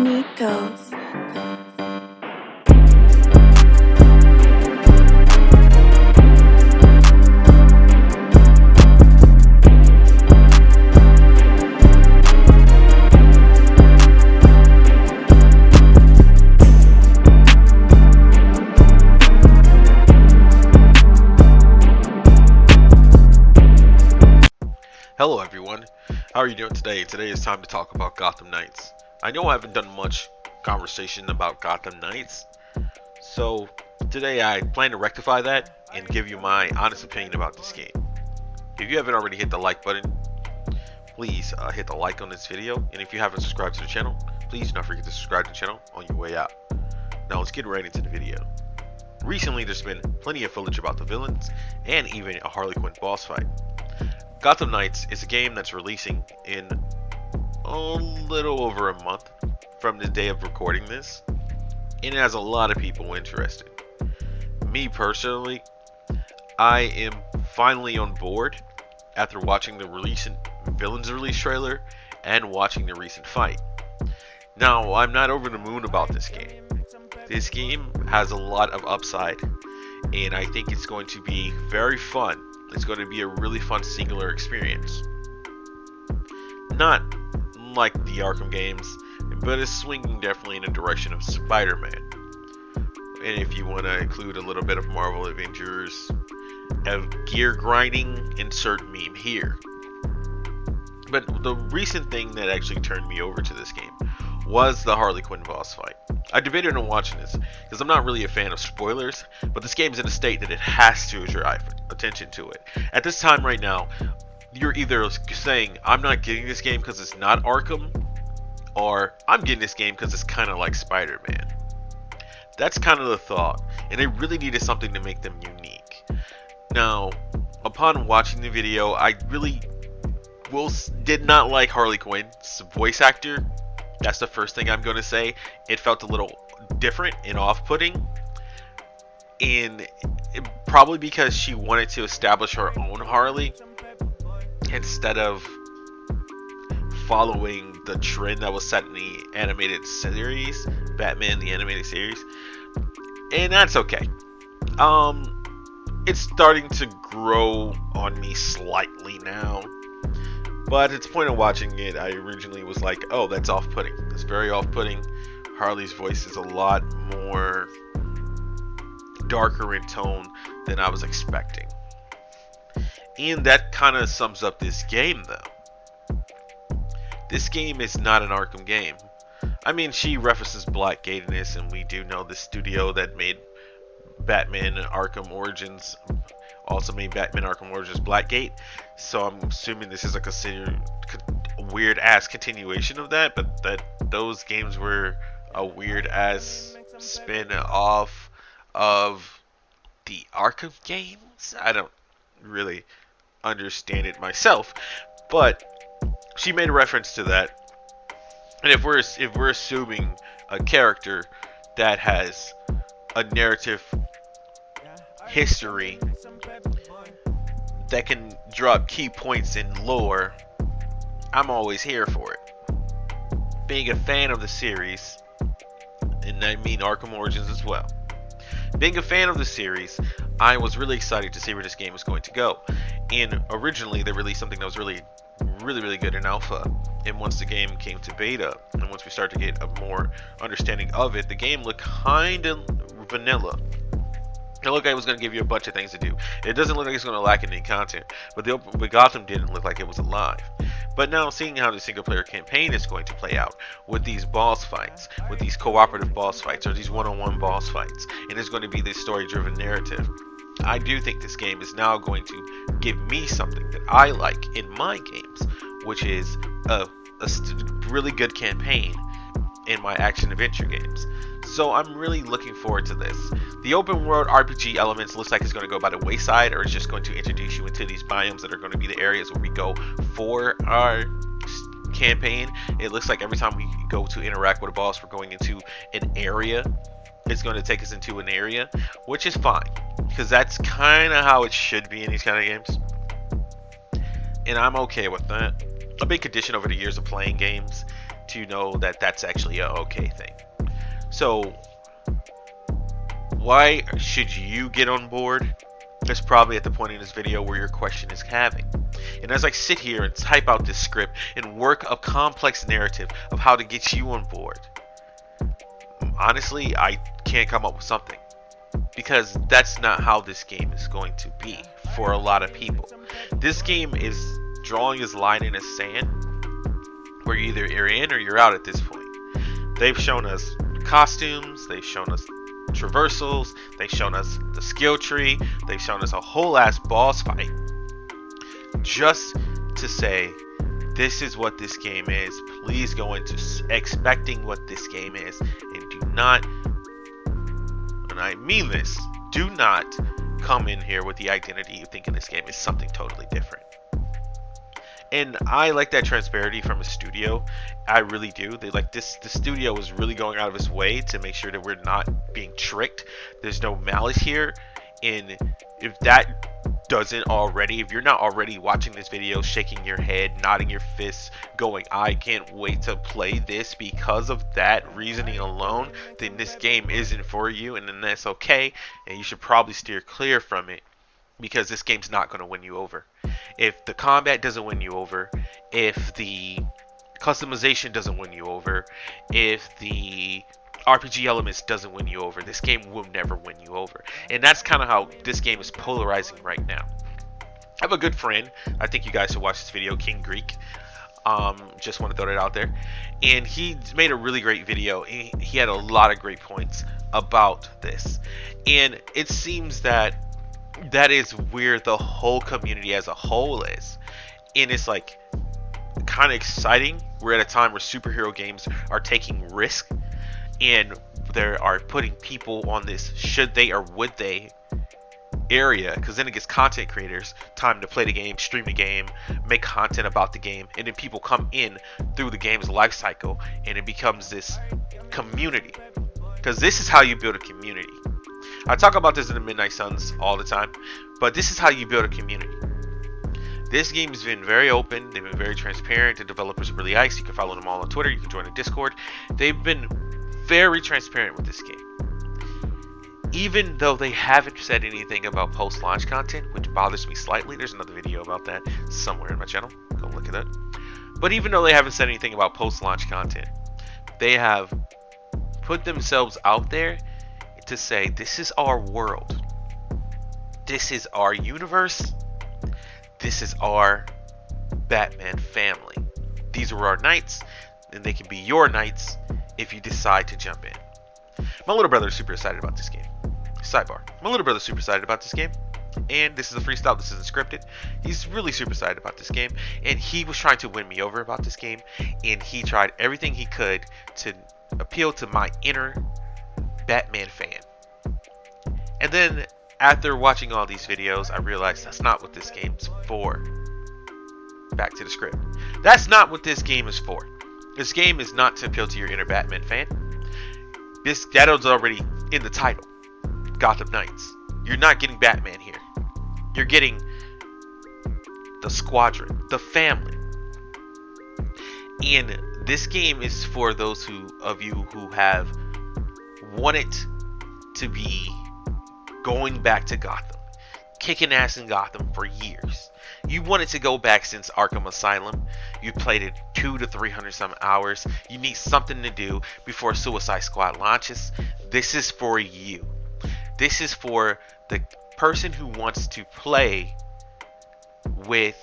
Nico's. Hello everyone, how are you doing today? Today is time to talk about Gotham Knights. I know I haven't done much conversation about Gotham Knights, so today I plan to rectify that and give you my honest opinion about this game. If you haven't already hit the like button, please hit the like on this video, and if you haven't subscribed to the channel, please do not forget to subscribe to the channel on your way out. Now let's get right into the video. Recently there's been plenty of footage about the villains, and even a Harley Quinn boss fight. Gotham Knights is a game that's releasing in a little over a month from the day of recording this, and it has a lot of people interested. Me personally, I am finally on board after watching the recent villains release trailer and watching the recent fight. Now, I'm not over the moon about this game. This game has a lot of upside, and I think it's going to be very fun. It's going to be a really fun singular experience. Not like the Arkham games, but it's swinging definitely in the direction of Spider-Man. And if you want to include a little bit of Marvel Avengers, gear grinding, insert meme here. But the recent thing that actually turned me over to this game was the Harley Quinn boss fight. I debated on watching this because I'm not really a fan of spoilers, but this game's in a state that it has to drive attention to it. At this time right now, you're either saying I'm not getting this game because it's not Arkham, or I'm getting this game because it's kind of like Spider-Man. That's kind of the thought, and they really needed something to make them unique. Now, upon watching the video, I really did not like Harley Quinn's voice actor. That's the first thing I'm going to say. It felt a little different and off-putting, and probably because she wanted to establish her own Harley instead of following the trend that was set in the animated series, Batman the animated series, and that's okay. It's starting to grow on me slightly now. But at the point of watching it, I originally was like, oh, that's off-putting. It's very off-putting. Harley's voice is a lot more darker in tone than I was expecting. And that kind of sums up this game, though. This game is not an Arkham game. I mean, she references Blackgate in this, and we do know the studio that made Batman Arkham Origins also made Batman Arkham Origins Blackgate, so I'm assuming this is a weird ass continuation of that, but that those games were a weird ass spin off of the Arkham games. I don't really understand it myself, but she made a reference to that. And if we're assuming a character that has a narrative history that can drop key points in lore, I'm always here for it. Being a fan of the series, and I mean Arkham Origins as well. Being a fan of the series, I was really excited to see where this game was going to go. And originally they released something that was really good in alpha, and once the game came to beta, and once we started to get a more understanding of it, the game looked kind of vanilla. It looked like it was going to give you a bunch of things to do. It doesn't look like it's going to lack any content, but Gotham didn't look like it was alive. But now, seeing how the single-player campaign is going to play out with these boss fights, with these cooperative boss fights, or these one-on-one boss fights, and it's going to be this story-driven narrative, I do think this game is now going to give me something that I like in my games, which is a really good campaign in my action-adventure games. So I'm really looking forward to this. The open world RPG elements looks like it's going to go by the wayside, or it's just going to introduce you into these biomes that are going to be the areas where we go for our campaign. It looks like every time we go to interact with a boss, we're going into an area. It's going to take us into an area, which is fine, because that's kind of how it should be in these kind of games. And I'm okay with that. A big condition over the years of playing games to know that that's actually a okay thing. So why should you get on board? That's probably at the point in this video where your question is having. And as I sit here and type out this script and work a complex narrative of how to get you on board, honestly, I can't come up with something. Because that's not how this game is going to be for a lot of people. This game is drawing this line in the sand where either you're in or you're out at this point. They've shown us costumes, they've shown us traversals, they've shown us the skill tree, they've shown us a whole ass boss fight. Just to say, this is what this game is. Please go into expecting what this game is, and do not, and I mean this, do not come in here with the identity of thinking this game is something totally different. And I like that transparency from a studio. I really do. They like this. The studio is really going out of its way to make sure that we're not being tricked. There's no malice here. And if that doesn't already, if you're not already watching this video, shaking your head, nodding your fists, going, I can't wait to play this because of that reasoning alone, then this game isn't for you, and then that's okay. And you should probably steer clear from it, because this game's not going to win you over. If the combat doesn't win you over, if the customization doesn't win you over, if the RPG elements doesn't win you over, this game will never win you over. And that's kind of how this game is polarizing right now. I have a good friend, I think you guys should watch this video, King Greek. Just want to throw that out there. And he made a really great video. He had a lot of great points about this. And it seems that is where the whole community as a whole is. And it's like kind of exciting. We're at a time where superhero games are taking risk, and they are putting people on this should they or would they area, because then it gives content creators time to play the game, stream the game, make content about the game, and then people come in through the game's life cycle, and it becomes this community. Because this is how you build a community. I talk about this in the Midnight Suns all the time, but this is how you build a community. This game has been very open. They've been very transparent. The developers are really nice. You can follow them all on Twitter. You can join the Discord. They've been very transparent with this game. Even though they haven't said anything about post-launch content, which bothers me slightly. There's another video about that somewhere in my channel. Go look at that. But even though they haven't said anything about post-launch content, they have put themselves out there to say, this is our world, this is our universe, this is our Batman family. These are our knights, and they can be your knights if you decide to jump in. My little brother is super excited about this game. Sidebar, my little brother's super excited about this game, and this is a freestyle, this isn't scripted. He's really super excited about this game, and he was trying to win me over about this game, and he tried everything he could to appeal to my inner Batman fan. And then after watching all these videos, I realized that's not what this game's for. Back to the script. That's not what this game is for. This game is not to appeal to your inner Batman fan. That is already in the title. Gotham Knights. You're not getting Batman here. You're getting the squadron, the family. And this game is for those of you who have wanted to be going back to Gotham, kicking ass in Gotham for years. You wanted to go back since Arkham Asylum. You played it 200 to 300 some hours. You need something to do before Suicide Squad launches. This is for you. This is for the person who wants to play with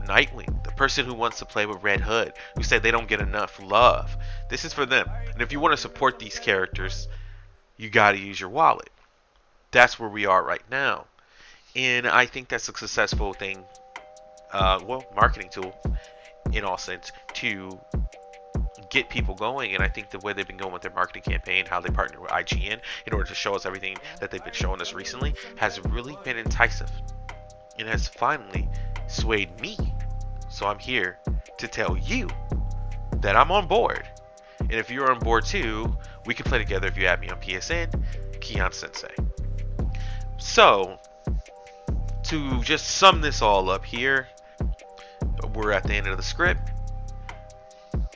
Nightwing, the person who wants to play with Red Hood, who said they don't get enough love. This is for them. And if you want to support these characters, you got to use your wallet. That's where we are right now. And I think that's a successful thing, marketing tool in all sense, to get people going. And I think the way they've been going with their marketing campaign, how they partner with IGN in order to show us everything that they've been showing us recently, has really been enticing. And has finally swayed me. So I'm here to tell you that I'm on board. And if you're on board too, we can play together if you add me on PSN, Keon Sensei. So, to just sum this all up here, we're at the end of the script.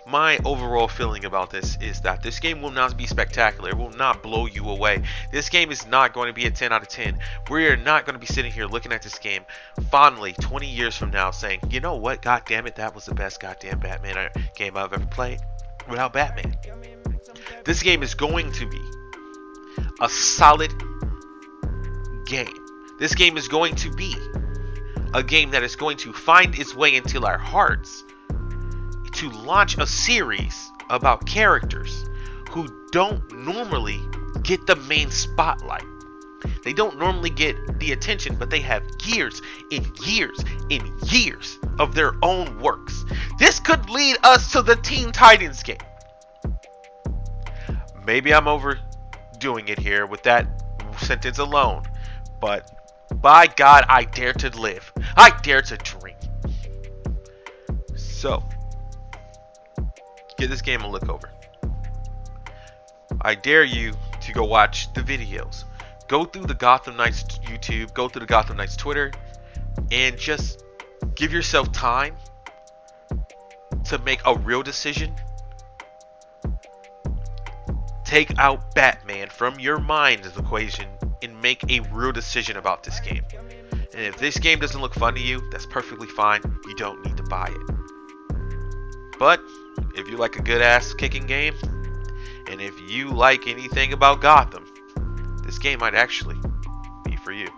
my overall feeling about this is that this game will not be spectacular. It will not blow you away. This game is not going to be a 10 out of 10. We are not going to be sitting here looking at this game fondly 20 years from now saying, you know what, god damn it, that was the best goddamn Batman game I've ever played without Batman. This game is going to be a solid game. This game is going to be a game that is going to find its way into our hearts to launch a series about characters who don't normally get the main spotlight. They don't normally get the attention, but they have years and years and years of their own works. This could lead us to the Teen Titans game. Maybe I'm overdoing it here with that sentence alone, but by God, I dare to live. I dare to dream. So, give this game a look over. I dare you to go watch the videos. Go through the Gotham Knights YouTube, go through the Gotham Knights Twitter, and just give yourself time to make a real decision. Take out Batman from your mind's equation and make a real decision about this game. And if this game doesn't look fun to you, that's perfectly fine. You don't need to buy it. But if you like a good ass kicking game, and if you like anything about Gotham, this game might actually be for you.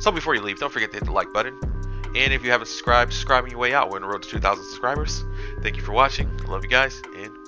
So before you leave, don't forget to hit the like button. And if you haven't subscribed, subscribing your way out. We're on the road to 2,000 subscribers. Thank you for watching. I love you guys, and